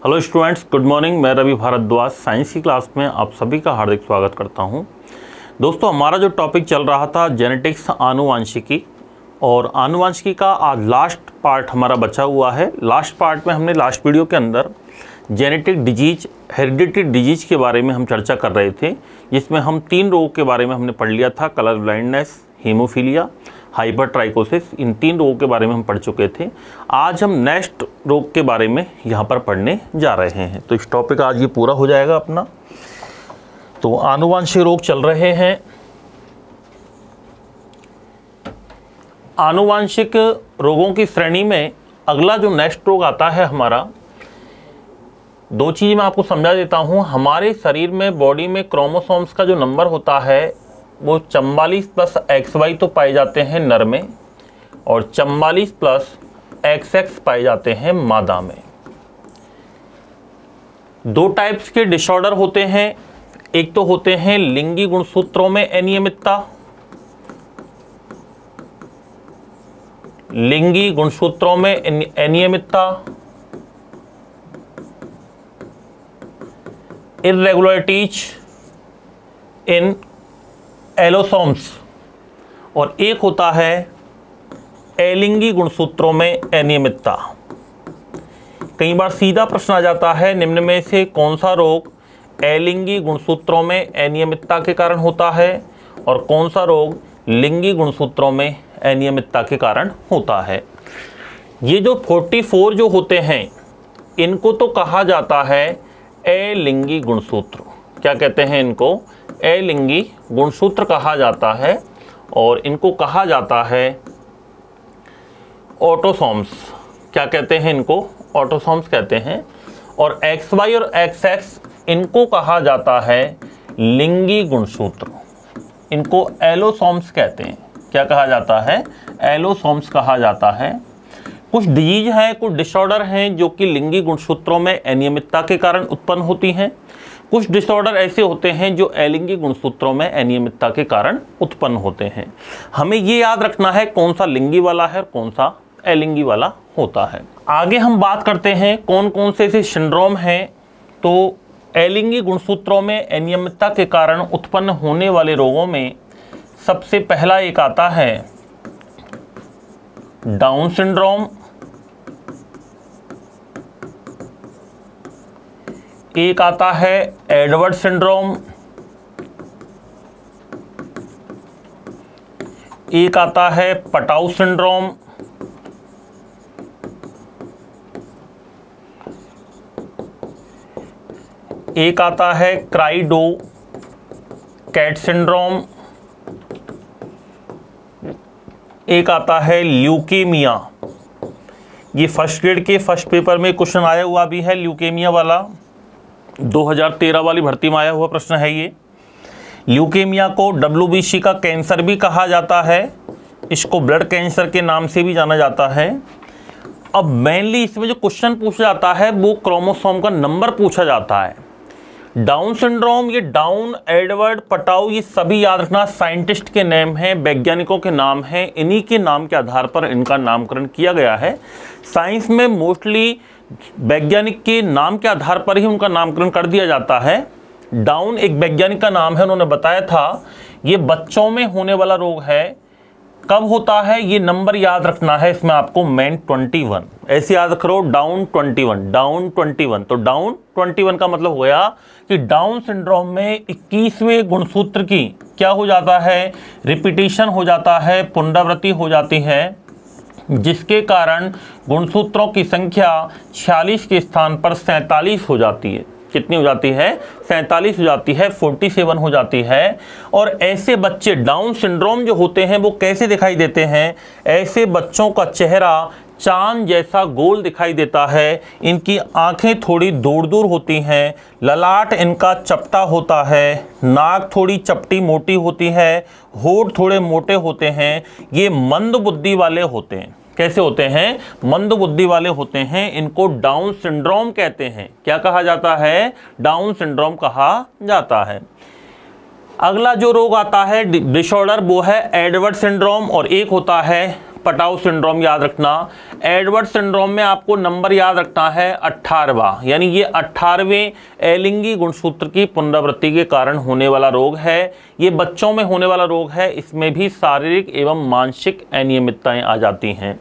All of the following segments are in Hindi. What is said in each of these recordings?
Hello students, good morning. मैं रवि भारद्वाज साइंस की क्लास में आप सभी का हार्दिक स्वागत करता हूं। दोस्तों, हमारा जो टॉपिक चल रहा था जेनेटिक्स, आनुवांशिकी, और आनुवांशिकी का आज लास्ट पार्ट हमारा बचा हुआ है। लास्ट पार्ट में हमने लास्ट वीडियो के अंदर जेनेटिक डिजीज, हेरिडिटरी डिजीज के बारे में हम चर्चा कर रहे थे, जिसमें हम 3 रोगों के बारे में हमने पढ़ लिया था। Colour blindness, haemophilia, hypertrichosis. इन 3 रोगों के बारे में हम पढ़ चुके थे। आज हम नेक्स्ट रोग के बारे में यहाँ पर पढ़ने जा रहे हैं। तो इस टॉपिक आज ये पूरा हो जाएगा अपना। तो आनुवांशिक रोग चल रहे हैं। आनुवांशिक रोगों की श्रेणी में अगला जो नेक्स्ट रोग आता है हमारा, 2 चीज़ मैं आपको समझा देता हूँ। हमारे शरीर में, बॉडी में क्रोमोसोम्स का जो नंबर होता है वो 44 + XY तो पाए जाते हैं नर में, और 44 + XX पाए जाते हैं मादा में। 2 टाइप्स के डिसऑर्डर होते हैं। एक तो होते हैं लिंगी गुणसूत्रों में अनियमितता, लिंगी गुणसूत्रों में अनियमितता, इर्रेगुलरिटीज इन एलोसोम्स, और एक होता है अलिंगी गुणसूत्रों में अनियमितता। कई बार सीधा प्रश्न आ जाता है, निम्न में से कौन सा रोग अलिंगी गुणसूत्रों में अनियमितता के कारण होता है और कौन सा रोग लिंगी गुणसूत्रों में अनियमितता के कारण होता है। ये जो 44 जो होते हैं, इनको तो कहा जाता है अलिंगी गुणसूत्र। क्या कहते हैं इनको? अलिंगी गुणसूत्र कहा जाता है, और इनको कहा जाता है ऑटोसोम्स। क्या कहते हैं इनको? ऑटोसोम्स कहते हैं। और XY और XX इनको कहा जाता है लिंगी गुणसूत्र। इनको एलोसोम्स कहते हैं। क्या कहा जाता है? एलोसोम्स कहा जाता है। कुछ डिजीज हैं, कुछ डिसऑर्डर हैं जो कि लिंगी गुणसूत्रों में अनियमितता के कारण उत्पन्न होती हैं। कुछ डिसऑर्डर ऐसे होते हैं जो अलिंगी गुणसूत्रों में अनियमितता के कारण उत्पन्न होते हैं। हमें ये याद रखना है कौन सा लिंगी वाला है और कौन सा अलिंगी वाला होता है। आगे हम बात करते हैं कौन कौन से ऐसे सिंड्रोम हैं। तो अलिंगी गुणसूत्रों में अनियमितता के कारण उत्पन्न होने वाले रोगों में सबसे पहला एक आता है डाउन सिंड्रोम, एक आता है एडवर्ड सिंड्रोम, एक आता है पटाउ सिंड्रोम, एक आता है क्राइडो कैट सिंड्रोम, एक आता है ल्यूकेमिया। ये फर्स्ट ग्रेड के फर्स्ट पेपर में क्वेश्चन आया हुआ भी है, ल्यूकेमिया वाला। 2013 वाली भर्ती में आया हुआ प्रश्न है ये। ल्यूकेमिया को WBC का कैंसर भी कहा जाता है। इसको ब्लड कैंसर के नाम से भी जाना जाता है। अब मेनली इसमें जो क्वेश्चन पूछा जाता है वो क्रोमोसोम का नंबर पूछा जाता है। डाउन सिंड्रोम, ये डाउन, एडवर्ड, पटाउ, ये सभी याद रखना साइंटिस्ट के नाम हैं, वैज्ञानिकों के नाम हैं। इन्हीं के नाम के आधार पर इनका नामकरण किया गया है। साइंस में मोस्टली वैज्ञानिक के नाम के आधार पर ही उनका नामकरण कर दिया जाता है। डाउन एक वैज्ञानिक का नाम है, उन्होंने बताया था ये बच्चों में होने वाला रोग है। कब होता है ये नंबर याद रखना है इसमें आपको, मैन 21। ऐसे याद करो, डाउन 21, डाउन 21। तो डाउन 21 का मतलब हो गया कि डाउन सिंड्रोम में 21वें गुणसूत्र की क्या हो जाता है? रिपीटिशन हो जाता है, पुनरावृत्ति हो जाती है, जिसके कारण गुणसूत्रों की संख्या 46 के स्थान पर 47 हो जाती है। कितनी हो जाती है? 47 हो जाती है, 47 हो जाती है। और ऐसे बच्चे, डाउन सिंड्रोम जो होते हैं वो कैसे दिखाई देते हैं? ऐसे बच्चों का चेहरा चांद जैसा गोल दिखाई देता है। इनकी आंखें थोड़ी दूर दूर होती हैं, ललाट इनका चपटा होता है, नाक थोड़ी चपटी मोटी होती है, होठ थोड़े मोटे होते हैं। ये मंद बुद्धि वाले होते हैं। कैसे होते हैं? मंद बुद्धि वाले होते हैं। इनको डाउन सिंड्रोम कहते हैं। क्या कहा जाता है? डाउन सिंड्रोम कहा जाता है। अगला जो रोग आता है डिसऑर्डर, वो है एडवर्ड सिंड्रोम, और एक होता है पटाउ सिंड्रोम याद रखना। एडवर्ड सिंड्रोम में आपको नंबर याद रखना है 18वां, यानी ये 18वें एलिंगी गुणसूत्र की पुनरावृत्ति के कारण होने वाला रोग है। ये बच्चों में होने वाला रोग है, इसमें भी शारीरिक एवं मानसिक अनियमितताएं आ जाती हैं।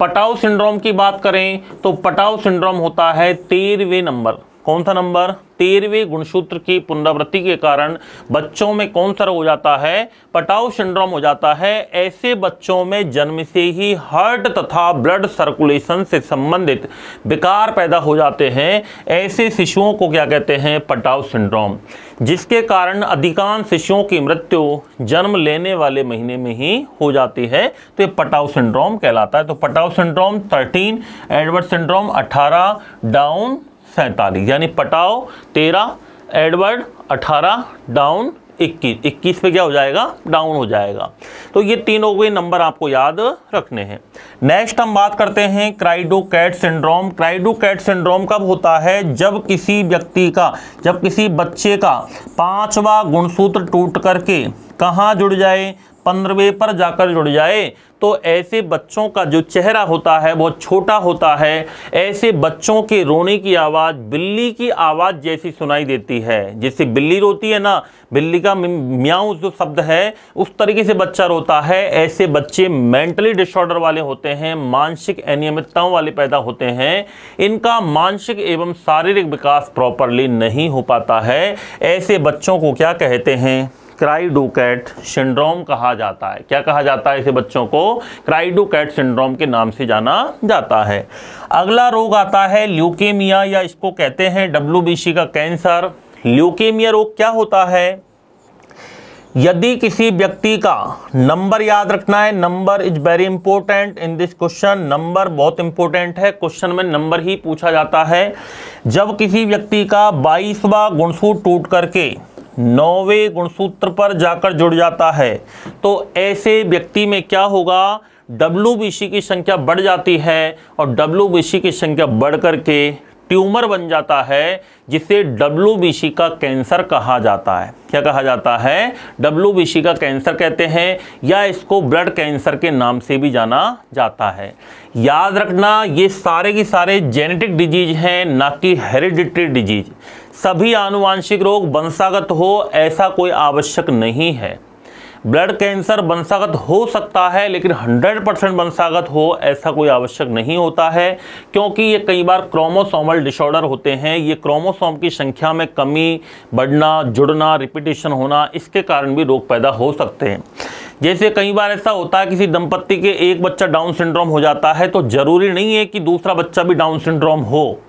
पटाउ सिंड्रोम की बात करें तो पटाउ सिंड्रोम होता है 13वें नंबर। कौन सा नंबर? 13वें गुणसूत्र की पुनरावृत्ति के कारण बच्चों में कौन सा रोग हो जाता है? पटाउ सिंड्रोम हो जाता है। ऐसे बच्चों में जन्म से ही हार्ट तथा ब्लड सर्कुलेशन से संबंधित विकार पैदा हो जाते हैं। ऐसे शिशुओं को क्या कहते हैं? पटाउ सिंड्रोम, जिसके कारण अधिकांश शिशुओं की मृत्यु जन्म लेने वाले महीने में ही हो जाती है। तो ये पटाउ सिंड्रोम कहलाता है। तो Patau syndrome 13, Edward syndrome 18, down 47, यानी पटाउ 13, एडवर्ड 18, डाउन 21। 21 पे क्या हो जाएगा? डाउन हो जाएगा। तो ये तीनों के नंबर आपको याद रखने हैं। नेक्स्ट हम बात करते हैं क्राइडो-कैट सिंड्रोम। क्राइडो-कैट सिंड्रोम कब होता है? जब किसी बच्चे का 5वां गुणसूत्र टूट करके कहाँ जुड़ जाए? 15वें पर जाकर जुड़ जाए। तो ऐसे बच्चों का जो चेहरा होता है बहुत छोटा होता है। ऐसे बच्चों के रोने की आवाज़ बिल्ली की आवाज़ जैसी सुनाई देती है। जैसे बिल्ली रोती है ना, बिल्ली का म्याऊ जो शब्द है, उस तरीके से बच्चा रोता है। ऐसे बच्चे मेंटली डिसऑर्डर वाले होते हैं, मानसिक अनियमितताओं वाले पैदा होते हैं। इनका मानसिक एवं शारीरिक विकास प्रॉपरली नहीं हो पाता है। ऐसे बच्चों को क्या कहते हैं? क्राइडो-कैट सिंड्रोम कहा जाता है। क्या कहा जाता है? ऐसे बच्चों को क्राइडो-कैट सिंड्रोम के नाम से जाना जाता है। अगला रोग आता है ल्यूकेमिया, या इसको कहते हैं WBC का कैंसर। ल्यूकेमिया रोग क्या होता है? यदि किसी व्यक्ति का नंबर याद रखना है, number is very important in this question. Number बहुत इंपॉर्टेंट है, क्वेश्चन में नंबर ही पूछा जाता है। जब किसी व्यक्ति का 22वां गुणसूत्र टूट करके 9वें गुणसूत्र पर जाकर जुड़ जाता है, तो ऐसे व्यक्ति में क्या होगा? WBC की संख्या बढ़ जाती है और WBC की संख्या बढ़ करके ट्यूमर बन जाता है, जिसे WBC का कैंसर कहा जाता है। क्या कहा जाता है? WBC का कैंसर कहते हैं, या इसको ब्लड कैंसर के नाम से भी जाना जाता है। याद रखना, ये सारे के सारे जेनेटिक डिजीज हैं, ना कि हेरिडिटरी डिजीज। सभी आनुवांशिक रोग वंशागत हो ऐसा कोई आवश्यक नहीं है। ब्लड कैंसर वंशागत हो सकता है, लेकिन 100% वंशागत हो ऐसा कोई आवश्यक नहीं होता है, क्योंकि ये कई बार क्रोमोसोमल डिसऑर्डर होते हैं। ये क्रोमोसोम की संख्या में कमी, बढ़ना, जुड़ना, रिपीटेशन होना, इसके कारण भी रोग पैदा हो सकते हैं। जैसे कई बार ऐसा होता है किसी दंपत्ति के एक बच्चा डाउन सिंड्रोम हो जाता है, तो जरूरी नहीं है कि दूसरा बच्चा भी डाउन सिंड्रोम हो,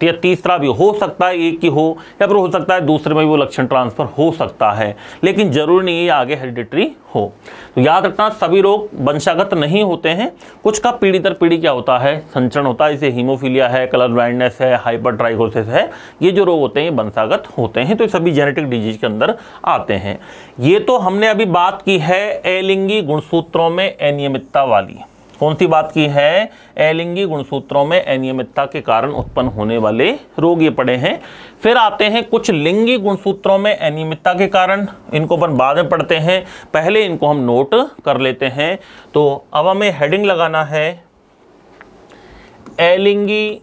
या तीसरा भी हो सकता है, एक ही हो, या फिर हो सकता है दूसरे में भी वो लक्षण ट्रांसफर हो सकता है, लेकिन जरूरी नहीं है आगे हेरिडिटरी हो। तो याद रखना, सभी रोग वंशागत नहीं होते हैं। कुछ का पीढ़ी दर पीढ़ी क्या होता है? संचरण होता है। जैसे हीमोफीलिया है, कलर ब्लाइंडनेस है, हाइपरट्राइकोसिस है, ये जो रोग होते हैं वंशागत होते हैं। तो सभी जेनेटिक डिजीज के अंदर आते हैं। ये तो हमने अभी बात की है एलिंगी गुणसूत्रों में अनियमितता वाली। कौन सी बात की है? एलिंगी गुणसूत्रों में अनियमितता के कारण उत्पन्न होने वाले रोग ये पड़े हैं। फिर आते हैं कुछ लिंगी गुणसूत्रों में अनियमितता के कारण। इनको अपन बाद में पढ़ते हैं, पहले इनको हम नोट कर लेते हैं। तो अब हमें हेडिंग लगाना है एलिंगी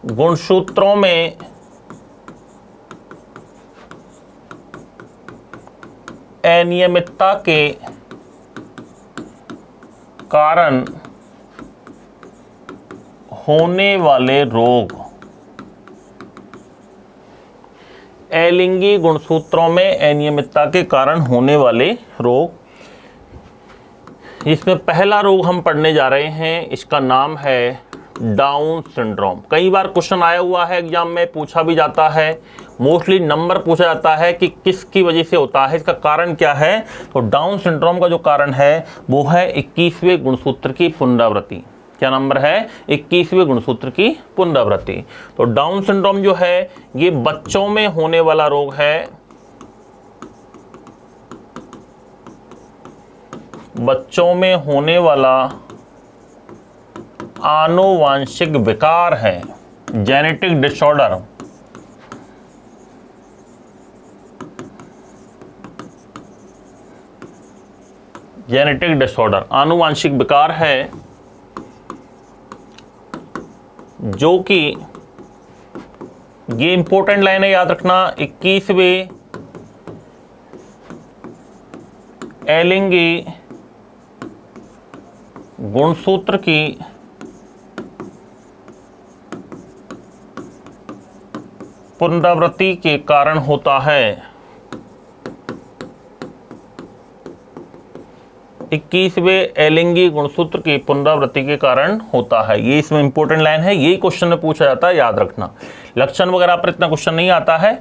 गुणसूत्रों में अनियमितता के कारण होने वाले रोग। एलिंगी गुणसूत्रों में अनियमितता के कारण होने वाले रोग, इसमें पहला रोग हम पढ़ने जा रहे हैं, इसका नाम है डाउन सिंड्रोम। कई बार क्वेश्चन आया हुआ है एग्जाम में, पूछा भी जाता है, मोस्टली नंबर पूछा जाता है कि किसकी वजह से होता है, इसका कारण क्या है। तो डाउन सिंड्रोम का जो कारण है वो है 21वें गुणसूत्र की पुनरावृत्ति। क्या नंबर है? 21वें गुणसूत्र की पुनरावृत्ति। तो डाउन सिंड्रोम जो है ये बच्चों में होने वाला रोग है, बच्चों में होने वाला आनुवांशिक विकार है, जेनेटिक डिसऑर्डर। जेनेटिक डिसऑर्डर आनुवांशिक विकार है जो कि, ये इंपॉर्टेंट लाइन है याद रखना, 21वें एलिंगी गुणसूत्र की पुनरावृत्ति के कारण होता है। 21वें एलिंगी गुणसूत्र की पुनरावृत्ति के कारण होता है। ये इसमें इंपॉर्टेंट लाइन है, यही क्वेश्चन में पूछा जाता है, याद रखना। लक्षण वगैरह पर इतना क्वेश्चन नहीं आता है,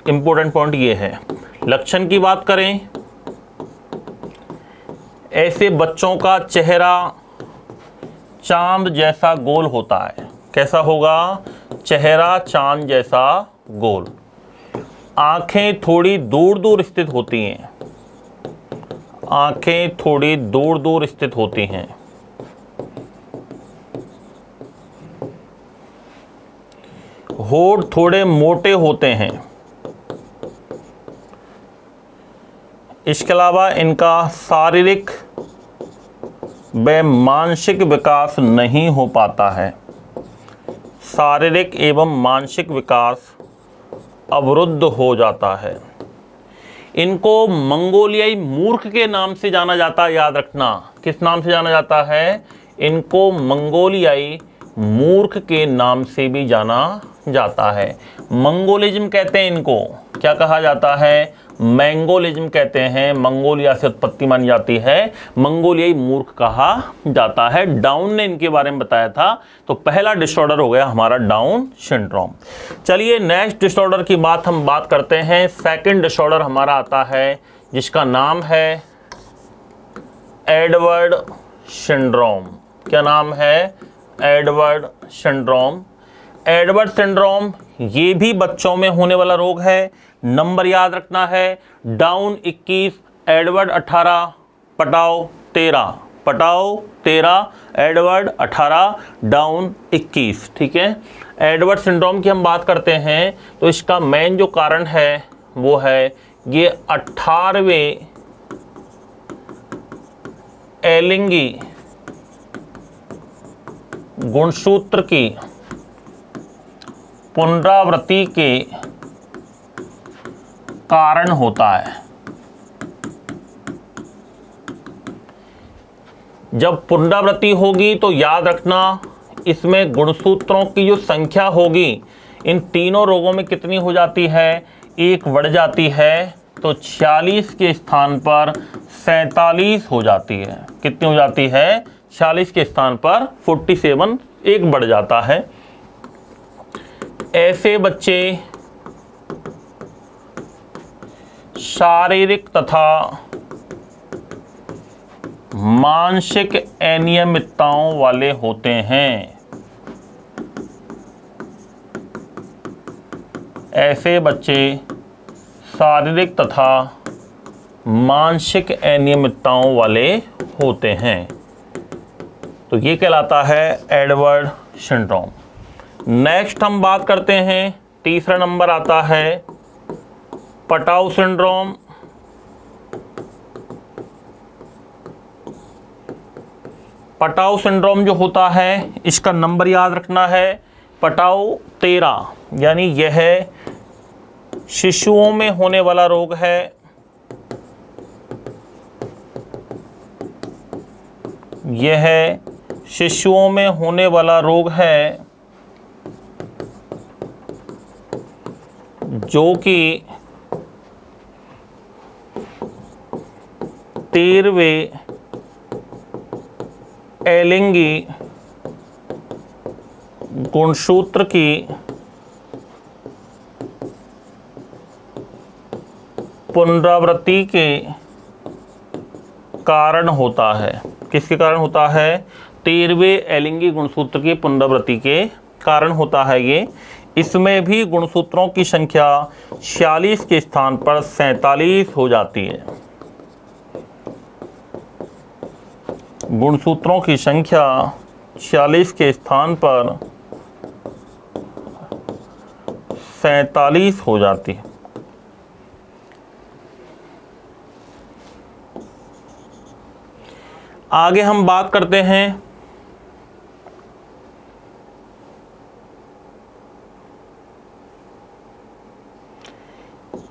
इंपॉर्टेंट पॉइंट ये है। लक्षण की बात करें, ऐसे बच्चों का चेहरा चांद जैसा गोल होता है। कैसा होगा? चेहरा चांद जैसा गोल। आंखें थोड़ी दूर दूर स्थित होती हैं। आंखें थोड़ी दूर दूर स्थित होती हैं। होठ थोड़े मोटे होते हैं। इसके अलावा इनका शारीरिक व मानसिक विकास नहीं हो पाता है। शारीरिक एवं मानसिक विकास अवरुद्ध हो जाता है। इनको मंगोलियाई मूर्ख के नाम से जाना जाता है, याद रखना। किस नाम से जाना जाता है? इनको मंगोलियाई मूर्ख के नाम से भी जाना जाता है। मंगोलिज्म कहते हैं इनको। क्या कहा जाता है? मैंगोलिज्म कहते हैं। मंगोलिया से उत्पत्ति मानी जाती है, मंगोलियाई मूर्ख कहा जाता है। डाउन ने इनके बारे में बताया था। तो पहला डिसऑर्डर हो गया हमारा डाउन सिंड्रोम। चलिए नेक्स्ट डिसऑर्डर की हम बात करते हैं। सेकंड डिसऑर्डर हमारा आता है जिसका नाम है एडवर्ड सिंड्रोम। क्या नाम है? Edward syndrome. एडवर्ड सिंड्रोम ये भी बच्चों में होने वाला रोग है। नंबर याद रखना है, डाउन 21, एडवर्ड 18, पटाओ 13। पटाओ 13, Edward 18, down 21। ठीक है। एडवर्ड सिंड्रोम की हम बात करते हैं तो इसका मेन जो कारण है वो है ये 18वें एलिंगी गुणसूत्र की पुनरावृत्ति के कारण होता है। जब पुनरावृत्ति होगी तो याद रखना इसमें गुणसूत्रों की जो संख्या होगी इन तीनों रोगों में कितनी हो जाती है? 1 बढ़ जाती है। तो 46 के स्थान पर 47 हो जाती है। कितनी हो जाती है? 46 के स्थान पर 47, 1 बढ़ जाता है। ऐसे बच्चे शारीरिक तथा मानसिक अनियमितताओं वाले होते हैं। ऐसे बच्चे शारीरिक तथा मानसिक अनियमितताओं वाले होते हैं। तो ये कहलाता है एडवर्ड सिंड्रोम। नेक्स्ट हम बात करते हैं, तीसरा नंबर आता है पटाउ सिंड्रोम। पटाउ सिंड्रोम जो होता है इसका नंबर याद रखना है, पटाउ 13। यानी यह शिशुओं में होने वाला रोग है। यह शिशुओं में होने वाला रोग है जो कि 13वें एलिंगी गुणसूत्र की पुनरावृत्ति के कारण होता है। किसके कारण होता है? 13वें एलिंगी गुणसूत्र की पुनरावृत्ति के कारण होता है ये। इसमें भी गुणसूत्रों की संख्या 46 के स्थान पर 47 हो जाती है। गुणसूत्रों की संख्या 46 के स्थान पर 47 हो जाती है। आगे हम बात करते हैं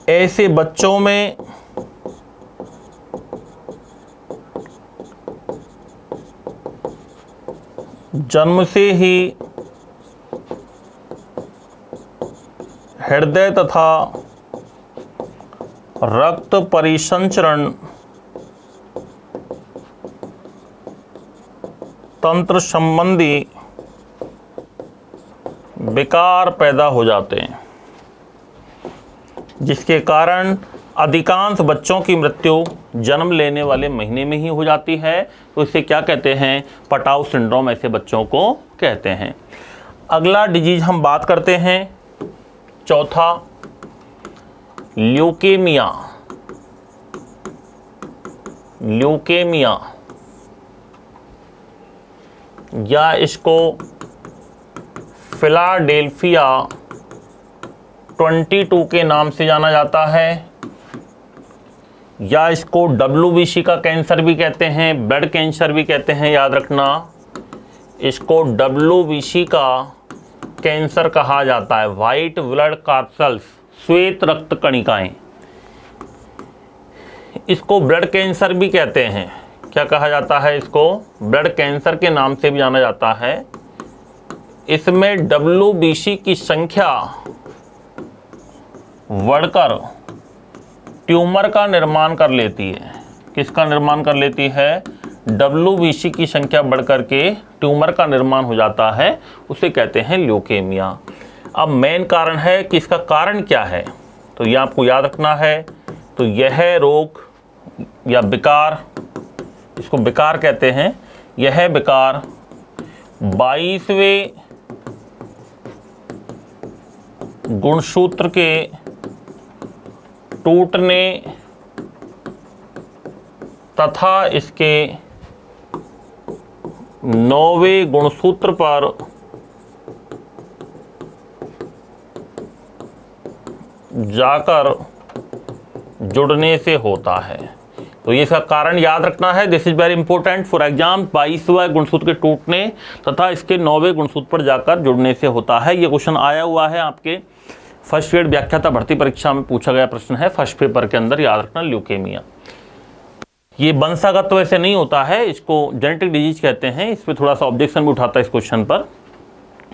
ऐसे बच्चों में जन्म से ही हृदय तथा रक्त परिसंचरण तंत्र संबंधी विकार पैदा हो जाते हैं, जिसके कारण अधिकांश बच्चों की मृत्यु जन्म लेने वाले महीने में ही हो जाती है। तो इसे क्या कहते हैं? पटाउ सिंड्रोम ऐसे बच्चों को कहते हैं। अगला डिजीज हम बात करते हैं, चौथा ल्यूकेमिया। ल्यूकेमिया या इसको फिलाडेल्फिया 22 के नाम से जाना जाता है, या इसको WBC का कैंसर भी कहते हैं, ब्लड कैंसर भी कहते हैं। याद रखना, इसको WBC का कैंसर कहा जाता है, वाइट ब्लड कार्सल्स, श्वेत रक्त कणिकाएं। इसको ब्लड कैंसर भी कहते हैं। क्या कहा जाता है? इसको ब्लड कैंसर के नाम से भी जाना जाता है। इसमें WBC की संख्या बढ़कर ट्यूमर का निर्माण कर लेती है। किसका निर्माण कर लेती है? WBC की संख्या बढ़कर के ट्यूमर का निर्माण हो जाता है, उसे कहते हैं ल्यूकेमिया। अब मेन कारण है कि इसका कारण क्या है, तो यह आपको याद रखना है। तो यह रोग या विकार, इसको विकार कहते हैं, यह विकार 22वें गुणसूत्र के टूटने तथा इसके 9वें गुणसूत्र पर जाकर जुड़ने से होता है। तो ये इसका कारण याद रखना है। This is very important for exam. 22वां गुणसूत्र के टूटने तथा इसके 9वें गुणसूत्र पर जाकर जुड़ने से होता है। ये क्वेश्चन आया हुआ है आपके फर्स्ट ग्रेड व्याख्याता भर्ती परीक्षा में पूछा गया प्रश्न है, फर्स्ट पेपर के अंदर। याद रखना, ल्यूकेमिया ये वंशागत वैसे नहीं होता है, इसको जेनेटिक डिजीज कहते हैं। इस पर थोड़ा सा ऑब्जेक्शन भी उठाता है इस क्वेश्चन पर।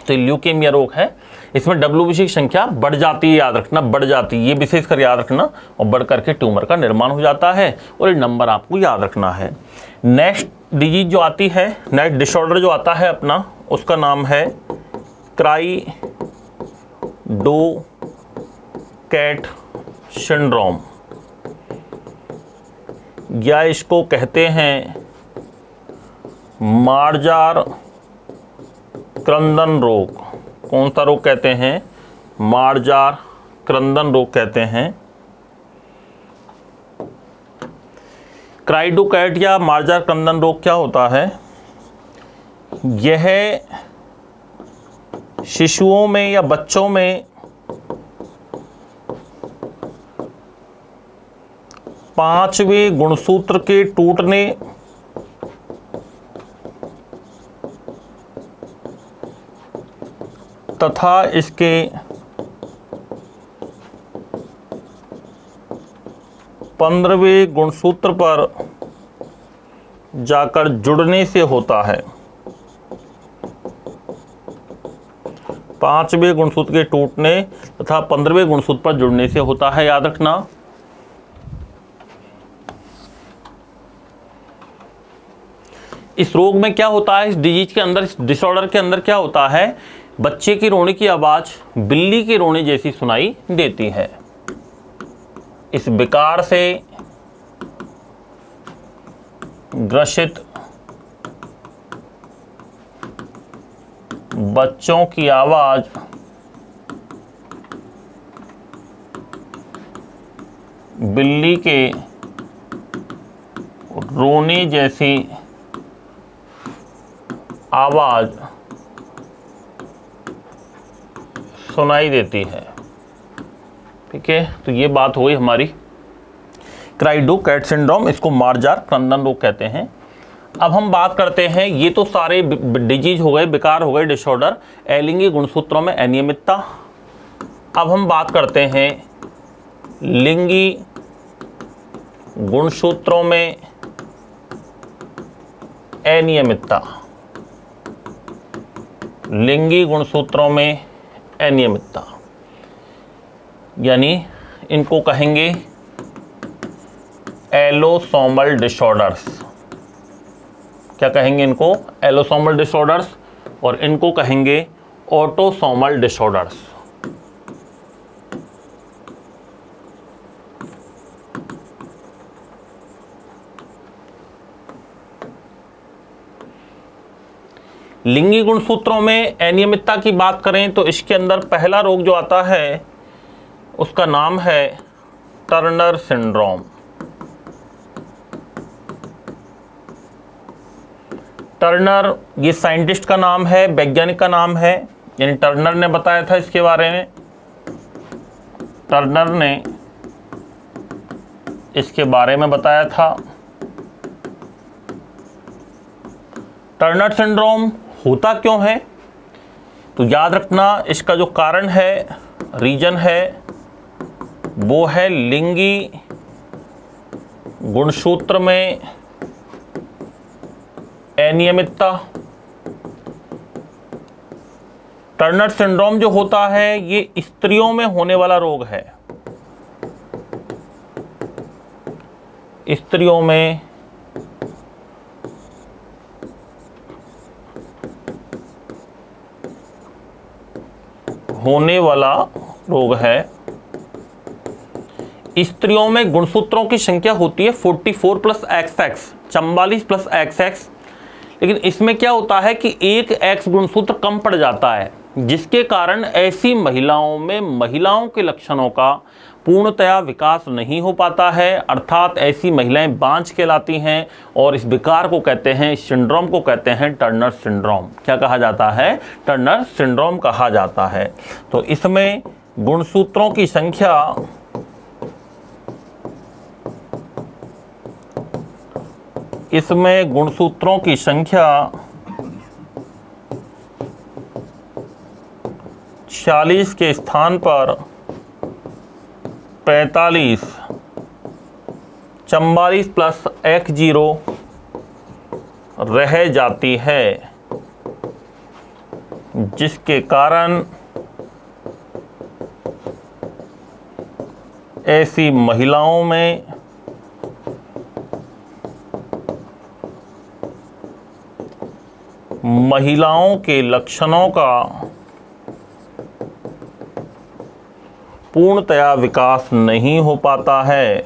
तो ल्यूकेमिया रोग है, इसमें WBC की संख्या बढ़ जाती है, याद रखना, बढ़ जाती है, ये विशेषकर याद रखना, और बढ़ करके ट्यूमर का निर्माण हो जाता है, और ये नंबर आपको याद रखना है। नेक्स्ट डिजीज जो आती है, नेक्स्ट डिसऑर्डर जो आता है अपना, उसका नाम है क्राइडो-कैट सिंड्रोम, या इसको कहते हैं मार्जार क्रंदन रोग। कौन सा रोग कहते हैं? मार्जार क्रंदन रोग कहते हैं। क्राइडो-कैट या मार्जार क्रंदन रोग क्या होता है? यह शिशुओं में या बच्चों में 5वें गुणसूत्र के टूटने तथा इसके 15वें गुणसूत्र पर जाकर जुड़ने से होता है। 5वें गुणसूत्र के टूटने तथा 15वें गुणसूत्र पर जुड़ने से होता है, याद रखना। इस रोग में क्या होता है, इस डिजीज के अंदर, इस डिसऑर्डर के अंदर क्या होता है? बच्चे की रोने की आवाज बिल्ली के रोने जैसी सुनाई देती है। इस विकार से ग्रसित बच्चों की आवाज बिल्ली के रोने जैसी आवाज सुनाई देती है। ठीक है, तो ये बात हुई हमारी क्राइडो-कैट सिंड्रोम, इसको मार्जार क्रंदन रोग कहते हैं। अब हम बात करते हैं, ये तो सारे डिजीज हो गए, विकार हो गए, डिसऑर्डर, अलिंगी गुणसूत्रों में अनियमितता। अब हम बात करते हैं लिंगी गुणसूत्रों में अनियमितता। लिंगी गुणसूत्रों में अनियमितता यानी इनको कहेंगे एलोसोमल डिसऑर्डर्स। क्या कहेंगे इनको? एलोसोमल डिसऑर्डर्स। और इनको कहेंगे ऑटोसोमल डिसऑर्डर्स। लिंगी गुणसूत्रों में अनियमितता की बात करें तो इसके अंदर पहला रोग जो आता है उसका नाम है टर्नर सिंड्रोम। टर्नर ये साइंटिस्ट का नाम है, वैज्ञानिक का नाम है, यानी टर्नर ने बताया था इसके बारे में। टर्नर ने इसके बारे में बताया था। टर्नर सिंड्रोम होता क्यों है? तो याद रखना, इसका जो कारण है, रीजन है, वो है लिंगी गुणसूत्र में अनियमितता। टर्नर सिंड्रोम जो होता है ये स्त्रियों में होने वाला रोग है। स्त्रियों में होने वाला रोग है। स्त्रियों में गुणसूत्रों की संख्या होती है 44 प्लस XX, 44 प्लस XX। लेकिन इसमें क्या होता है कि एक X गुणसूत्र कम पड़ जाता है, जिसके कारण ऐसी महिलाओं में महिलाओं के लक्षणों का पूर्णतया विकास नहीं हो पाता है, अर्थात ऐसी महिलाएं बांझ कहलाती हैं। और इस विकार को कहते हैं, इस सिंड्रोम को कहते हैं टर्नर सिंड्रोम। क्या कहा जाता है? टर्नर सिंड्रोम कहा जाता है। तो इसमें गुणसूत्रों की संख्या इसमें गुणसूत्रों की संख्या 46 के स्थान पर 45, 44 प्लस X0 रह जाती है, जिसके कारण ऐसी महिलाओं में महिलाओं के लक्षणों का पूर्णतया विकास नहीं हो पाता है।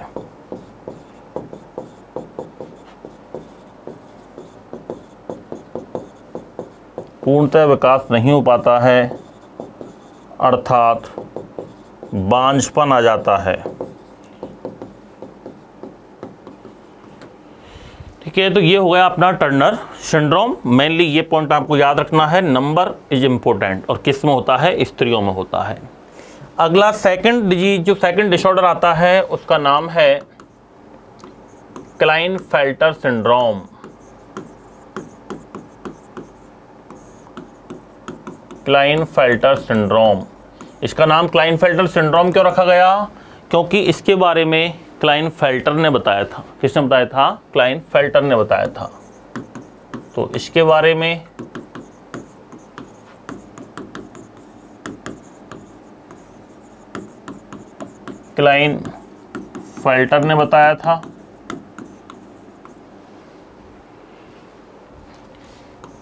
पूर्णतः विकास नहीं हो पाता है, अर्थात बांझपन आ जाता है। ठीक है, तो ये हो गया अपना टर्नर सिंड्रोम। मेनली ये पॉइंट आपको याद रखना है, नंबर इज इम्पोर्टेंट। और किस में होता है? स्त्रियों में होता है। अगला सेकंड डिजीज, जो सेकंड डिसऑर्डर आता है उसका नाम है क्लाइनफेल्टर सिंड्रोम। क्लाइनफेल्टर सिंड्रोम, इसका नाम क्लाइनफेल्टर सिंड्रोम क्यों रखा गया? क्योंकि इसके बारे में क्लाइनफेल्टर ने बताया था। किसने बताया था? क्लाइनफेल्टर ने बताया था। तो इसके बारे में क्लाइनफेल्टर ने बताया था।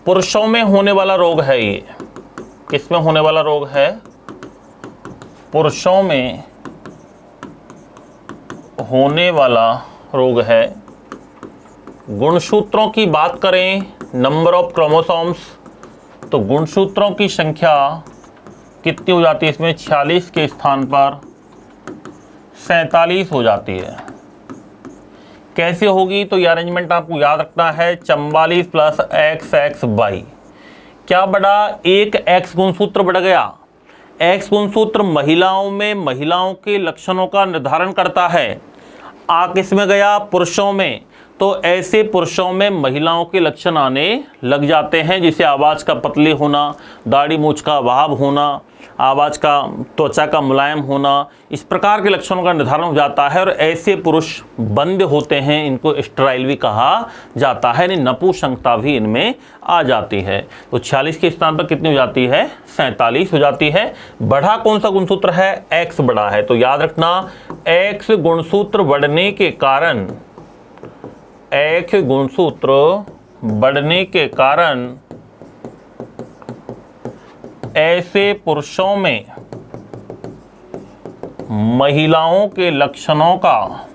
पुरुषों में होने वाला रोग है ये। किसमें होने वाला रोग है? पुरुषों में होने वाला रोग है। गुणसूत्रों की बात करें, नंबर ऑफ क्रोमोसोम्स, तो गुणसूत्रों की संख्या कितनी हो जाती है इसमें? 46 के स्थान पर 47 हो जाती है। कैसे होगी? तो ये अरेंजमेंट आपको याद रखना है, 44 प्लस XXY। क्या बढ़ा? एक X गुणसूत्र बढ़ गया। X गुणसूत्र महिलाओं में महिलाओं के लक्षणों का निर्धारण करता है। आ किस में गया? पुरुषों में। तो ऐसे पुरुषों में महिलाओं के लक्षण आने लग जाते हैं, जैसे आवाज़ का पतले होना, दाढ़ी मूंछ का अभाव होना, आवाज़ का त्वचा का मुलायम होना, इस प्रकार के लक्षणों का निर्धारण हो जाता है। और ऐसे पुरुष बंद होते हैं, इनको स्टेराइल भी कहा जाता है, यानी नपुंसकता भी इनमें आ जाती है। तो 46 के स्थान पर कितनी हो जाती है? 47 हो जाती है। बढ़ा कौन सा गुणसूत्र है? एक्स बढ़ा है। तो याद रखना, एक्स गुणसूत्र बढ़ने के कारण, एक्स गुणसूत्र बढ़ने के कारण ऐसे पुरुषों में महिलाओं के लक्षणों का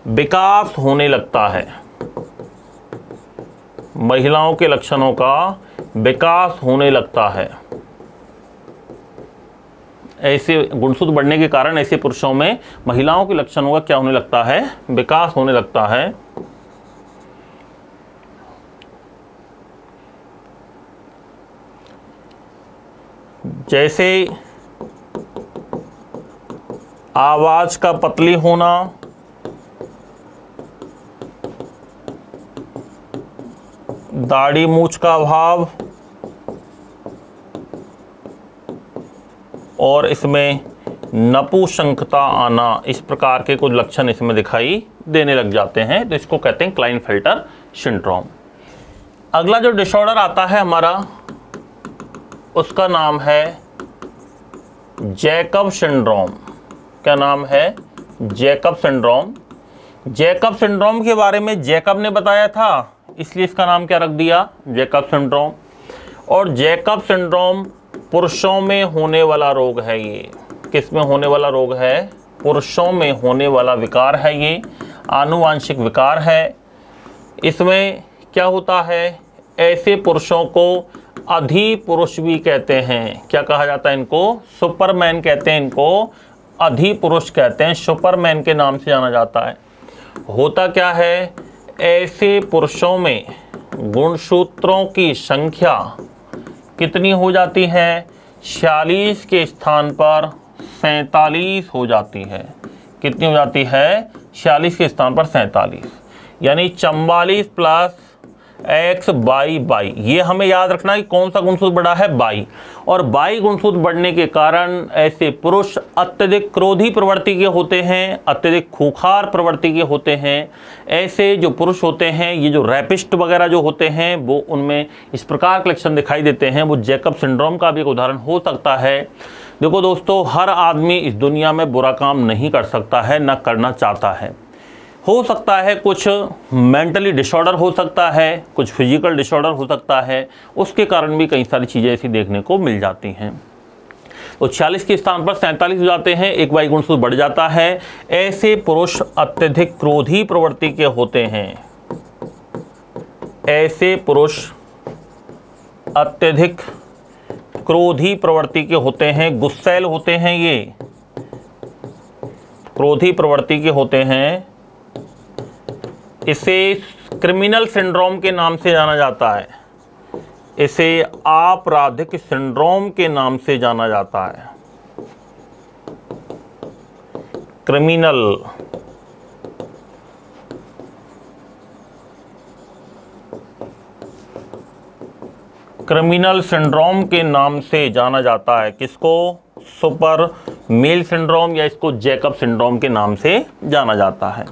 विकास होने लगता है, महिलाओं के लक्षणों का विकास होने लगता है। ऐसे गुणसूत्र बढ़ने के कारण ऐसे पुरुषों में महिलाओं के लक्षणों का क्या होने लगता है? विकास होने लगता है। जैसे आवाज का पतली होना, दाढ़ी मूंछ का अभाव, और इसमें नपुंसकता आना, इस प्रकार के कुछ लक्षण इसमें दिखाई देने लग जाते हैं। तो इसको कहते हैं क्लाइनफेल्टर सिंड्रोम। अगला जो डिसऑर्डर आता है हमारा, उसका नाम है जैकब सिंड्रोम। क्या नाम है? Jacob syndrome. जैकब सिंड्रोम के बारे में जैकब ने बताया था, इसलिए इसका नाम क्या रख दिया? Jacob syndrome. और जैकब सिंड्रोम पुरुषों में होने वाला रोग है। ये किस में होने वाला रोग है? पुरुषों में होने वाला विकार है। ये आनुवांशिक विकार है। इसमें क्या होता है? ऐसे पुरुषों को अधिपुरुष भी कहते हैं। क्या कहा जाता है इनको? सुपरमैन कहते हैं इनको, अधिपुरुष कहते हैं, सुपरमैन के नाम से जाना जाता है। होता क्या है? ऐसे पुरुषों में गुणसूत्रों की संख्या कितनी हो जाती है? 46 के स्थान पर 47 हो जाती है। कितनी हो जाती है? 46 के स्थान पर 47, यानी 44 प्लस एक्स बाई। ये हमें याद रखना है कि कौन सा गुणसूत्र बढ़ा है? बाई। और बाई गुणसूत्र बढ़ने के कारण ऐसे पुरुष अत्यधिक क्रोधी प्रवृत्ति के होते हैं, अत्यधिक खूंखार प्रवृत्ति के होते हैं। ऐसे जो पुरुष होते हैं, ये जो रैपिस्ट वगैरह जो होते हैं, वो उनमें इस प्रकार के लक्षण दिखाई देते हैं। वो जैकब सिंड्रोम का भी एक उदाहरण हो सकता है। देखो दोस्तों, हर आदमी इस दुनिया में बुरा काम नहीं कर सकता है, न करना चाहता है। हो सकता है कुछ मेंटली डिसऑर्डर हो सकता है, कुछ फिजिकल डिसऑर्डर हो सकता है, उसके कारण भी कई सारी चीज़ें ऐसी देखने को मिल जाती हैं। तो 46 के स्थान पर 47 हो जाते हैं, एक बाई गुणसूत्र बढ़ जाता है। ऐसे पुरुष अत्यधिक क्रोधी प्रवृत्ति के होते हैं। ऐसे पुरुष अत्यधिक क्रोधी प्रवृत्ति के होते हैं, गुस्सैल होते हैं, ये क्रोधी प्रवृत्ति के होते हैं। इसे क्रिमिनल सिंड्रोम के नाम से जाना जाता है। इसे आपराधिक सिंड्रोम के नाम से जाना जाता है। क्रिमिनल सिंड्रोम के नाम से जाना जाता है। किसको? सुपर मेल सिंड्रोम, या इसको जैकब सिंड्रोम के नाम से जाना जाता है।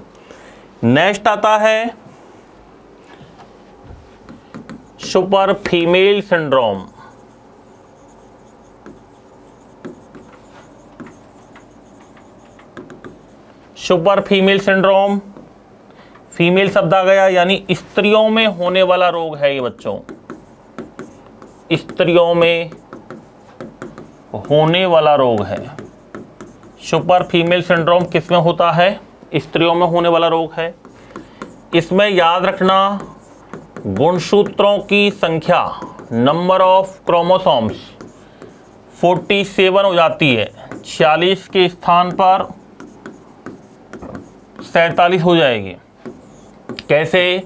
नेक्स्ट आता है super female syndrome. Super female syndrome, female शब्द आ गया, यानी स्त्रियों में होने वाला रोग है ये बच्चों। स्त्रियों में होने वाला रोग है। सुपर फीमेल सिंड्रोम किस में होता है? स्त्रियों में होने वाला रोग है। इसमें याद रखना, गुणसूत्रों की संख्या, नंबर ऑफ क्रोमोसोम्स 47 हो जाती है। 46 के स्थान पर 47 हो जाएगी। कैसे?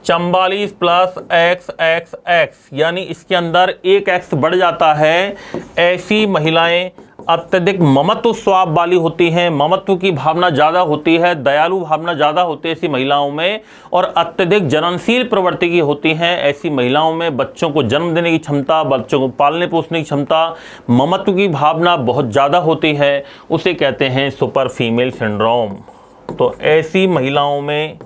44 प्लस एक्स एक्स एक्स, यानी इसके अंदर एक एक्स बढ़ जाता है। ऐसी महिलाएं अत्यधिक ममत्व स्वभाव वाली होती हैं, ममत्व की भावना ज़्यादा होती है, दयालु भावना ज़्यादा होती है ऐसी महिलाओं में, और अत्यधिक जननशील प्रवृत्ति की होती हैं ऐसी महिलाओं में बच्चों को जन्म देने की क्षमता, बच्चों को पालने पोसने की क्षमता, ममत्व की भावना बहुत ज़्यादा होती है, उसे कहते हैं सुपर फीमेल सिंड्रोम। तो ऐसी महिलाओं में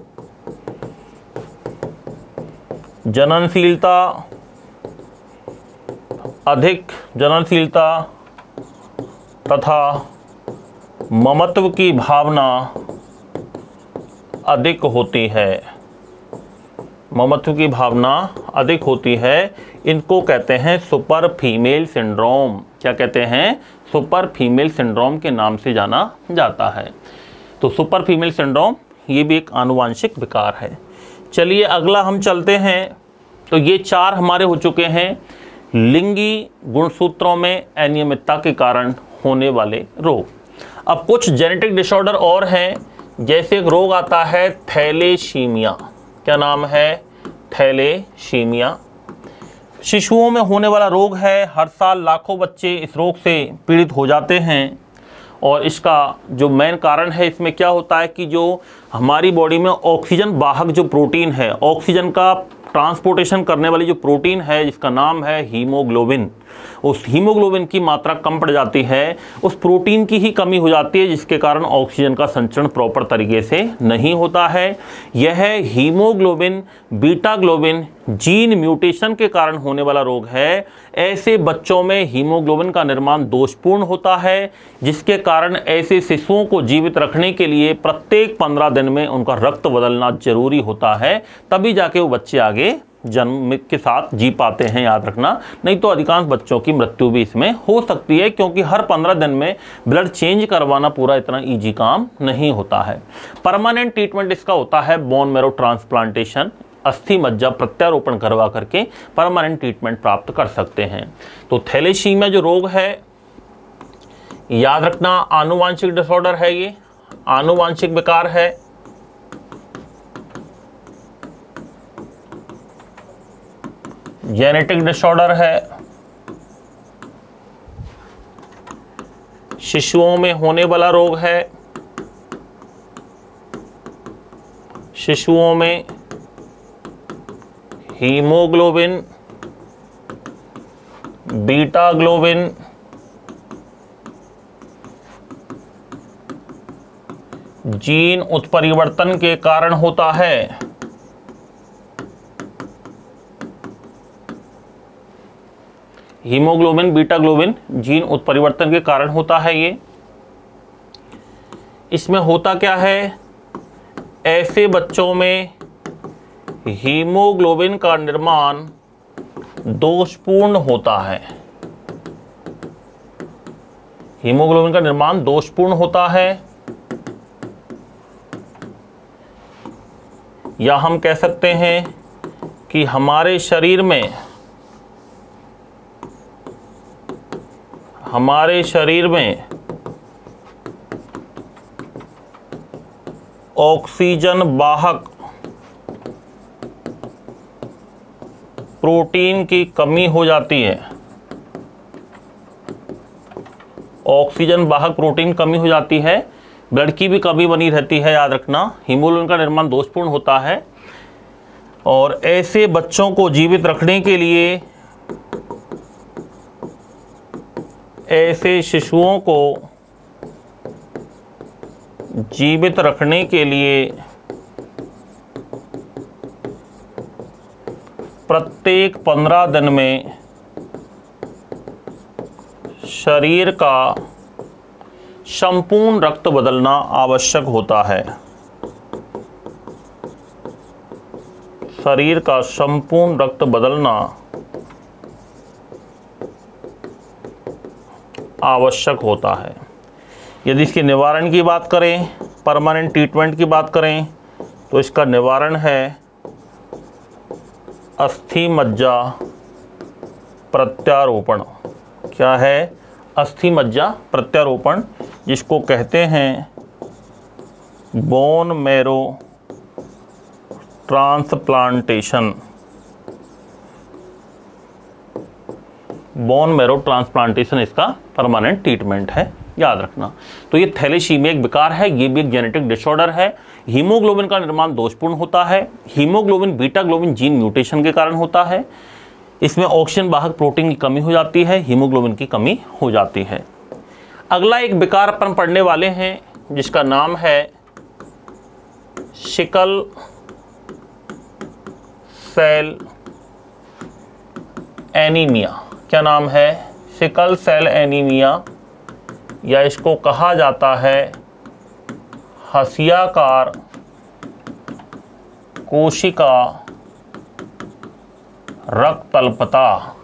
जननशीलता, अधिक जननशीलता तथा ममत्व की भावना अधिक होती है, ममत्व की भावना अधिक होती है, इनको कहते हैं सुपर फीमेल सिंड्रोम। क्या कहते हैं? सुपर फीमेल सिंड्रोम के नाम से जाना जाता है। तो सुपर फीमेल सिंड्रोम ये भी एक आनुवांशिक विकार है। चलिए अगला हम चलते हैं। तो ये 4 हमारे हो चुके हैं लिंगी गुणसूत्रों में अनियमितता के कारण होने वाले रोग। अब कुछ जेनेटिक डिसऑर्डर और हैं, जैसे एक रोग आता है थैलेसीमिया। क्या नाम है? थैलेसीमिया। शिशुओं में होने वाला रोग है। हर साल लाखों बच्चे इस रोग से पीड़ित हो जाते हैं, और इसका जो मेन कारण है, इसमें क्या होता है कि जो हमारी बॉडी में ऑक्सीजन वाहक जो प्रोटीन है, ऑक्सीजन का ट्रांसपोर्टेशन करने वाली जो प्रोटीन है जिसका नाम है हीमोग्लोबिन, उस हीमोग्लोबिन की मात्रा कम पड़ जाती है, उस प्रोटीन की ही कमी हो जाती है, जिसके कारण ऑक्सीजन का संचरण प्रॉपर तरीके से नहीं होता है। यह haemoglobin beta globin gene mutation के कारण होने वाला रोग है। ऐसे बच्चों में हीमोग्लोबिन का निर्माण दोषपूर्ण होता है, जिसके कारण ऐसे शिशुओं को जीवित रखने के लिए प्रत्येक 15 दिन में उनका रक्त बदलना जरूरी होता है, तभी जाके वो बच्चे आगे जन्म के साथ जी पाते हैं, याद रखना। नहीं तो अधिकांश बच्चों की मृत्यु भी इसमें हो सकती है, क्योंकि हर 15 दिन में ब्लड चेंज करवाना पूरा इतना इजी काम नहीं होता है। परमानेंट ट्रीटमेंट इसका होता है बोन मैरो ट्रांसप्लांटेशन, अस्थि मज्जा प्रत्यारोपण करवा करके परमानेंट ट्रीटमेंट प्राप्त कर सकते हैं। तो थैलेसीमिया जो रोग है, याद रखना, आनुवांशिक डिसऑर्डर है, ये आनुवांशिक विकार है। जेनेटिक डिसऑर्डर है। शिशुओं में होने वाला रोग है। शिशुओं में हीमोग्लोबिन बीटा ग्लोबिन जीन उत्परिवर्तन के कारण होता है। हीमोग्लोबिन बीटा ग्लोबिन जीन उत्परिवर्तन के कारण होता है ये। इसमें होता क्या है? ऐसे बच्चों में हीमोग्लोबिन का निर्माण दोषपूर्ण होता है। हीमोग्लोबिन का निर्माण दोषपूर्ण होता है, या हम कह सकते हैं कि हमारे शरीर में ऑक्सीजन वाहक प्रोटीन की कमी हो जाती है। ऑक्सीजन वाहक प्रोटीन कमी हो जाती है, ब्लड की भी कमी बनी रहती है, याद रखना। हीमोग्लोबिन का निर्माण दोषपूर्ण होता है, और ऐसे बच्चों को जीवित रखने के लिए, ऐसे शिशुओं को जीवित रखने के लिए प्रत्येक 15 दिन में शरीर का संपूर्ण रक्त बदलना आवश्यक होता है। शरीर का संपूर्ण रक्त बदलना आवश्यक होता है। यदि इसके निवारण की बात करें, परमानेंट ट्रीटमेंट की बात करें, तो इसका निवारण है अस्थि मज्जा प्रत्यारोपण। क्या है? अस्थि मज्जा प्रत्यारोपण, जिसको कहते हैं bone marrow transplantation. Bone marrow transplantation इसका परमानेंट ट्रीटमेंट है, याद रखना। तो ये थैलेसीमिया एक विकार है, ये भी एक जेनेटिक डिसऑर्डर है। हीमोग्लोबिन का निर्माण दोषपूर्ण होता है। Haemoglobin beta globin gene mutation के कारण होता है। इसमें ऑक्सीजन वाहक प्रोटीन की कमी हो जाती है, हीमोग्लोबिन की कमी हो जाती है। अगला एक विकार अपन पढ़ने वाले हैं जिसका नाम है सिकल सेल एनीमिया। क्या नाम है? सिकल सेल एनीमिया, या इसको कहा जाता है हसियाकार कोशिका रक्तअल्पता।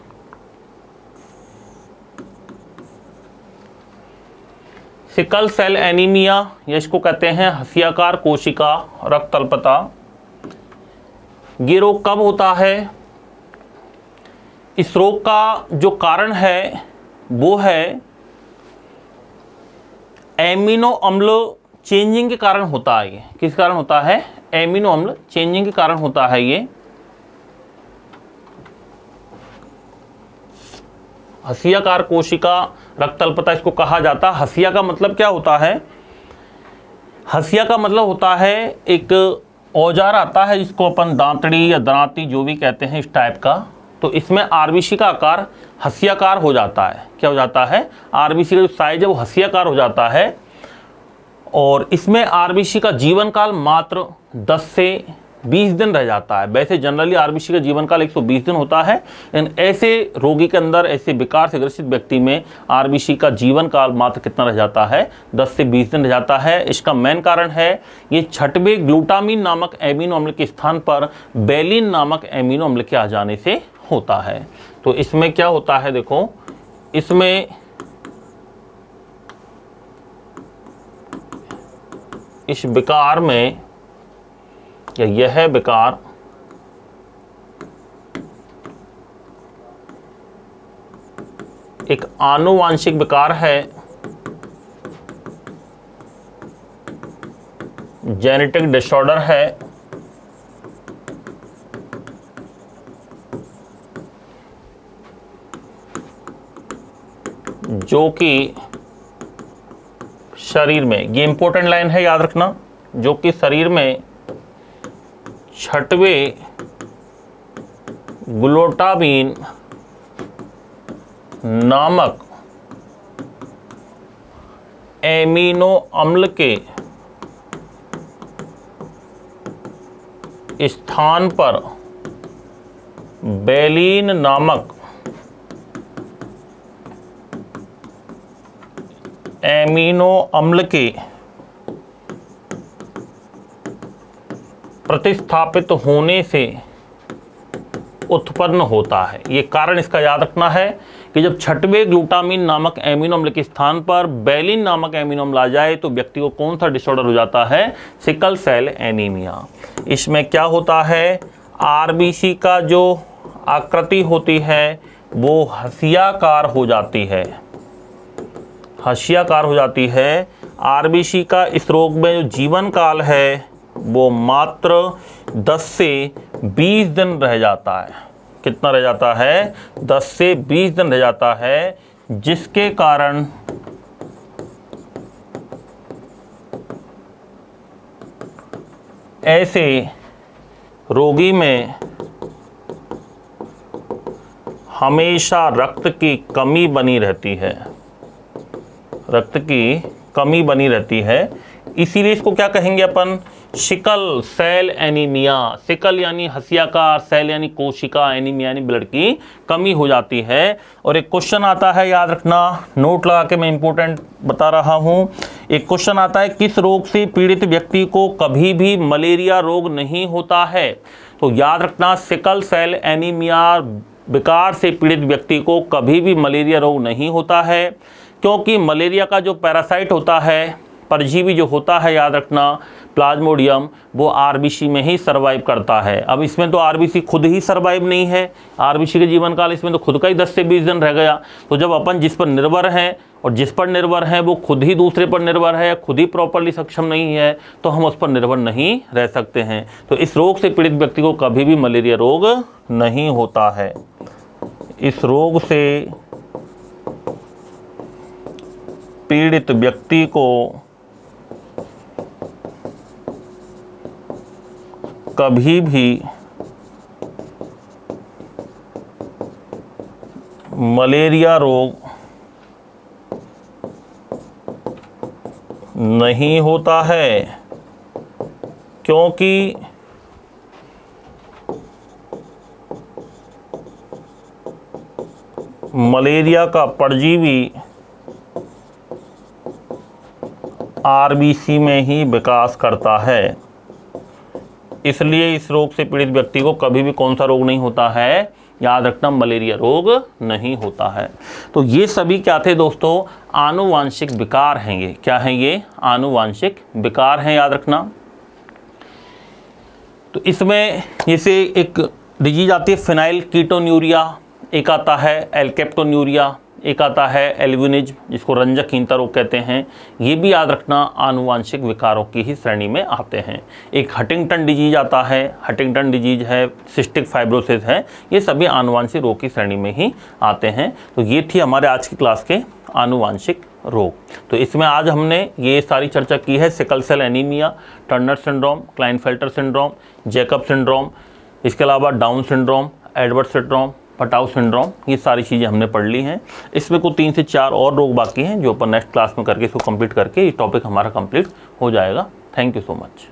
सिकल सेल एनीमिया, या इसको कहते हैं हसियाकार कोशिका रक्तअल्पता। ये रोग कब होता है? इस रोग का जो कारण है वो है एमिनो अम्ल चेंजिंग के कारण होता है। ये किस कारण होता है? एमिनो अम्ल चेंजिंग के कारण होता है। ये हसियाकार कोशिका रक्तअल्पता इसको कहा जाता है। हसिया का मतलब क्या होता है? हसिया का मतलब होता है एक औजार आता है जिसको अपन दांतड़ी या दरांती जो भी कहते हैं, इस टाइप का। तो इसमें आरबीसी का आकार हसियाकार हो जाता है। क्या हो जाता है? आरबीसी का जो साइज है वो हसियाकार हो जाता है। और इसमें आरबीसी का जीवन काल मात्र 10 से 20 दिन रह जाता है। वैसे जनरली आरबीसी का जीवन काल 120 दिन होता है, लेकिन ऐसे रोगी के अंदर, ऐसे विकार से ग्रसित व्यक्ति में आरबीसी का जीवन काल मात्र कितना रह जाता है? 10 से 20 दिन रह जाता है। इसका मेन कारण है ये छठवें ग्लूटामीन नामक एमिनो अम्ल के स्थान पर बेलिन नामक एमिनो अम्ल के आ जाने से होता है। तो इसमें क्या होता है? देखो, इसमें इस विकार में, या यह विकार एक आनुवांशिक विकार है, जेनेटिक डिसऑर्डर है, जो कि शरीर में, ये इंपॉर्टेंट लाइन है, याद रखना, जो कि शरीर में छठवें ग्लूटामीन नामक एमिनो अम्ल के स्थान पर बेलिन नामक एमिनो अम्ल के प्रतिस्थापित होने से उत्पन्न होता है। ये कारण इसका याद रखना है कि जब छठवें ग्लूटामीन नामक एमिनो अम्ल के स्थान पर बेलिन नामक एमिनो अम्ल आ जाए तो व्यक्ति को कौन सा डिसऑर्डर हो जाता है? Sickle cell anaemia. इसमें क्या होता है? आरबीसी का जो आकृति होती है वो हसियाकार हो जाती है, हसियाकार हो जाती है। आरबीसी का इस रोग में जो जीवन काल है वो मात्र 10 से 20 दिन रह जाता है। कितना रह जाता है? 10 से 20 दिन रह जाता है, जिसके कारण ऐसे रोगी में हमेशा रक्त की कमी बनी रहती है, रक्त की कमी बनी रहती है। इसीलिए इसको क्या कहेंगे अपन? Sickle cell anaemia. सिकल यानी हसियाकार, सेल यानी कोशिका, एनीमिया यानी ब्लड की कमी हो जाती है। और एक क्वेश्चन आता है, याद रखना, नोट लगा के मैं इंपॉर्टेंट बता रहा हूं। एक क्वेश्चन आता है, किस रोग से पीड़ित व्यक्ति को कभी भी मलेरिया रोग नहीं होता है? तो याद रखना, सिकल सेल एनीमिया विकार से पीड़ित व्यक्ति को कभी भी मलेरिया रोग नहीं होता है, क्योंकि मलेरिया का जो पैरासाइट होता है, परजीवी जो होता है, याद रखना, प्लाज्मोडियम, वो आरबीसी में ही सर्वाइव करता है। अब इसमें तो आरबीसी खुद ही सर्वाइव नहीं है, आरबीसी के जीवन काल इसमें तो खुद का ही 10 से 20 दिन रह गया। तो जब अपन जिस पर निर्भर हैं और जिस पर निर्भर है वो खुद ही दूसरे पर निर्भर है, खुद ही प्रॉपरली सक्षम नहीं है, तो हम उस पर निर्भर नहीं रह सकते हैं। तो इस रोग से पीड़ित व्यक्ति को कभी भी मलेरिया रोग नहीं होता है। इस रोग से पीड़ित व्यक्ति को कभी भी मलेरिया रोग नहीं होता है, क्योंकि मलेरिया का परजीवी आरबीसी में ही विकास करता है। इसलिए इस रोग से पीड़ित व्यक्ति को कभी भी कौन सा रोग नहीं होता है, याद रखना, मलेरिया रोग नहीं होता है। तो ये सभी क्या थे दोस्तों, आनुवांशिक विकार हैं। ये क्या हैं, ये आनुवांशिक विकार हैं, याद रखना। तो इसमें जैसे एक डिजीज आती है फिनाइल कीटोन्यूरिया, एक आता है एल्केप्टोन्यूरिया, एक आता है एल्ब्यूनिज्म जिसको रंजकहीनता रोग कहते हैं। ये भी याद रखना आनुवांशिक विकारों की ही श्रेणी में आते हैं। एक हंटिंगटन डिजीज आता है, हंटिंगटन डिजीज है, सिस्टिक फाइब्रोसिस है, ये सभी आनुवांशिक रोग की श्रेणी में ही आते हैं। तो ये थी हमारे आज की क्लास के आनुवांशिक रोग। तो इसमें आज हमने ये सारी चर्चा की है, sickle cell anaemia, Turner syndrome, Klinefelter syndrome, Jacob syndrome, इसके अलावा Down syndrome, Edward syndrome, Patau syndrome, ये सारी चीज़ें हमने पढ़ ली हैं। इसमें कुछ 3 से 4 और रोग बाकी हैं जो अपन नेक्स्ट क्लास में करके इसको कंप्लीट करके ये टॉपिक हमारा कंप्लीट हो जाएगा। Thank you so much.